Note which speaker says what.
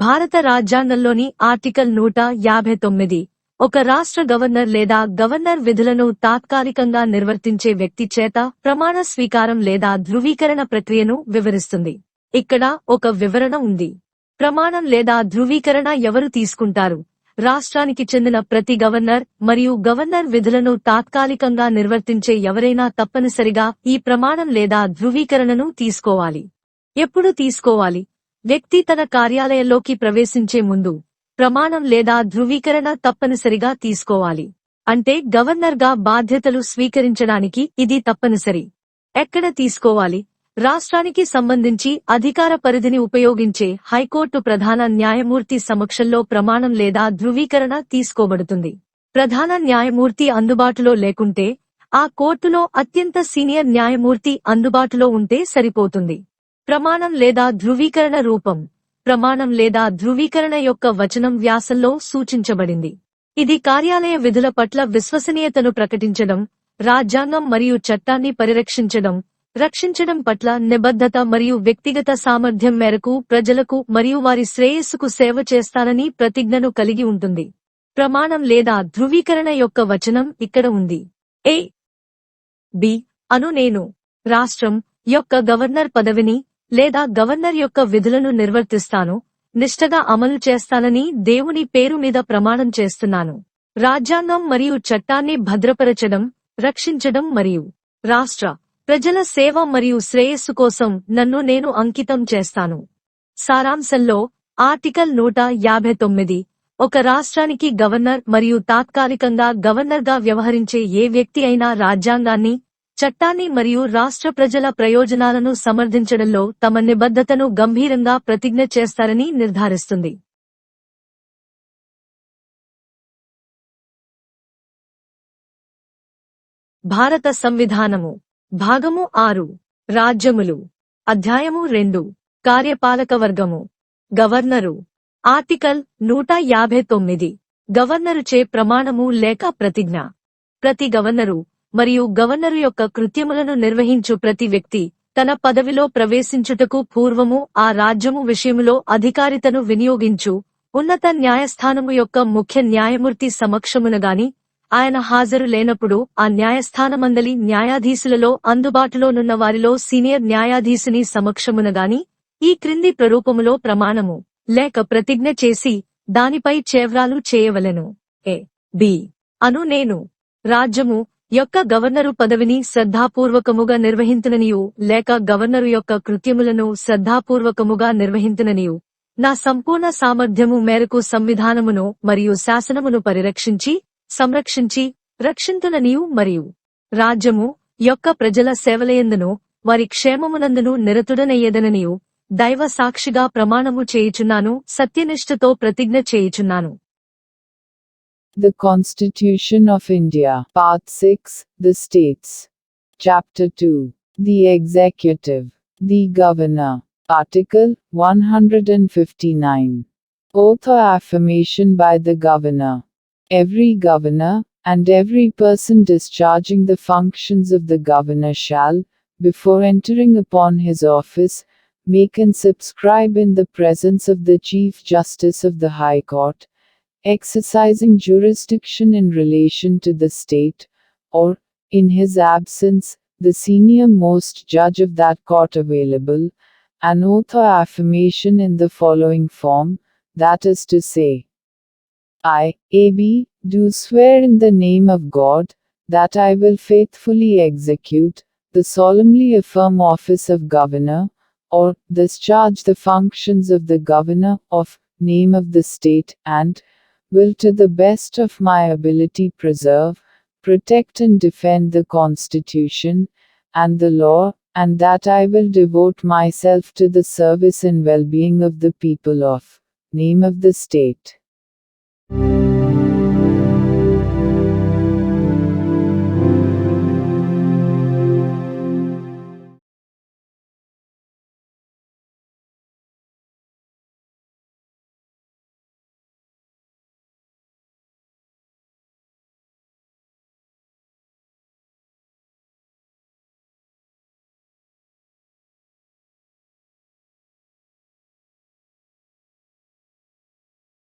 Speaker 1: భారత రాజ్యాంగంలోని ఆర్టికల్ 159 ఒక రాష్ట్ర గవర్నర్ లేదా గవర్నర్ విధులను తాత్కాలికంగా నిర్వర్తించే వ్యక్తి చేత ప్రమాణ స్వీకారం లేదా ధృవీకరణ ప్రక్రియను వివరిస్తుంది. ఇక్కడ ఒక వివరణ ఉంది. ప్రమాణం లేదా ధృవీకరణ ఎవరు తీసుకుంటారు? రాష్ట్రానికి చెందిన ప్రతి గవర్నర్ మరియు గవర్నర్ విధులను తాత్కాలికంగా నిర్వర్తించే ఎవరైనా తప్పనిసరిగా ఈ ప్రమాణం లేదా ధృవీకరణను తీసుకోవాలి. ఎప్పుడు తీసుకోవాలి? వ్యక్తి తన కార్యాలయంలోకి ప్రవేశించే ముందు ప్రమాణం లేదా ధృవీకరణ తప్పనిసరిగా తీసుకోవాలి. అంటే గవర్నర్గా బాధ్యతలు స్వీకరించడానికి ఇది తప్పనిసరి. ఎక్కడ తీసుకోవాలి? రాష్ట్రానికి సంబంధించి అధికార పరిధిని ఉపయోగించే హైకోర్టు ప్రధాన న్యాయమూర్తి సమక్షంలో ప్రమాణం లేదా ధృవీకరణ తీసుకోబడుతుంది. ప్రధాన న్యాయమూర్తి అందుబాటులో లేకుంటే ఆ కోర్టులో అత్యంత సీనియర్ న్యాయమూర్తి అందుబాటులో ఉంటే సరిపోతుంది. ప్రమాణం లేదా ధృవీకరణ రూపం. ప్రమాణం లేదా ధృవీకరణ యొక్క వచనం వ్యాసంలో సూచించబడింది. ఇది కార్యాలయ విధుల పట్ల విశ్వసనీయతను ప్రకటించడం, రాజ్యాంగం మరియు చట్టాన్ని రక్షించడం పట్ల నిబద్ధత మరియు వ్యక్తిగత సామర్థ్యం మేరకు ప్రజలకు మరియు వారి శ్రేయస్సుకు సేవ చేస్తానని ప్రతిజ్ఞను కలిగి ఉంటుంది. ప్రమాణం లేదా ధృవీకరణ యొక్క వచనం ఇక్కడ ఉంది. ఏ బి అను నేను రాష్ట్రం యొక్క గవర్నర్ పదవిని లేదా గవర్నర్ యొక్క విధులను నిర్వర్తిస్తాను, నిష్ఠగా అమలు చేస్తానని దేవుని పేరు మీద ప్రమాణం చేస్తున్నాను. రాజ్యాంగం మరియు చట్టాన్ని భద్రపరచడం, రక్షించడం మరియు రాష్ట్ర ప్రజల సేవ మరియు శ్రేయస్సు కోసం నన్ను నేను అంకితం చేస్తాను. సారాంశంలో ఆర్టికల్ 159 ఒక రాష్ట్రానికి గవర్నర్ మరియు తాత్కాలికంగా గవర్నర్గా వ్యవహరించే ఏ వ్యక్తి అయినా రాజ్యాంగాన్ని, చట్టాన్ని మరియు రాష్ట్ర ప్రజల ప్రయోజనాలను సమర్థించడంలో తమ నిబద్ధతను గంభీరంగా ప్రతిజ్ఞ చేస్తారని నిర్ధారిస్తుంది. భారత సంవిధానము భాగము 6 రాజ్యములు అధ్యాయము 2 కార్యపాలకవర్గము గవర్నరు ఆర్టికల్ 159 గవర్నరుచే ప్రమాణము లేక ప్రతిజ్ఞ. ప్రతి గవర్నరు మరియు గవర్నరు యొక్క కృత్యములను నిర్వహించు ప్రతి వ్యక్తి తన పదవిలో ప్రవేశించుటకు పూర్వము ఆ రాజ్యము విషయములో అధికారితను వినియోగించు ఉన్నత న్యాయస్థానము యొక్క ముఖ్య న్యాయమూర్తి సమక్షమునగాని, ఆయన హాజరు లేనప్పుడు ఆ న్యాయస్థానమందలి న్యాయాధీశులలో అందుబాటులోనున్న వారిలో సీనియర్ న్యాయాధీశుని సమక్షమునగాని ఈ క్రింది ప్రరూపములో ప్రమాణము లేక ప్రతిజ్ఞ చేసి దానిపై చేవ్రాలు చేయవలెను. ఏ బి అను నేను రాజ్యము యొక్క గవర్నరు పదవిని శ్రద్ధాపూర్వకముగా నిర్వహింతుననియు లేక గవర్నరు యొక్క కృత్యములను శ్రద్ధాపూర్వకముగా నిర్వహింతుననియు నా సంపూర్ణ సామర్థ్యము మేరకు సంవిధానమును మరియు శాసనమును సంరక్షించి రక్షింతుననియు మరియు రాజ్యము యొక్క ప్రజల సేవలయందును వారి క్షేమమునందును నిరతుడనయ్యేదననియు దైవ సాక్షిగా ప్రమాణము చేయుచున్నాను, సత్యనిష్ఠతో ప్రతిజ్ఞ చేయుచున్నాను.
Speaker 2: The Constitution of India, Part 6, The States. Chapter 2. The Executive. The Governor. Article 159. Oath or affirmation by the Governor. Every governor, and every person discharging the functions of the governor shall, before entering upon his office, make and subscribe in the presence of the Chief Justice of the High Court, exercising jurisdiction in relation to the state, or, in his absence, the senior most judge of that court available, an oath or affirmation in the following form, that is to say, I, A.B., do swear in the name of God, that I will faithfully execute, the solemnly affirm office of Governor, or, discharge the functions of the Governor, of, name of the state, and, will to the best of my ability preserve, protect and defend the Constitution, and the law, and that I will devote myself to the service and well-being of the people of, name of the state.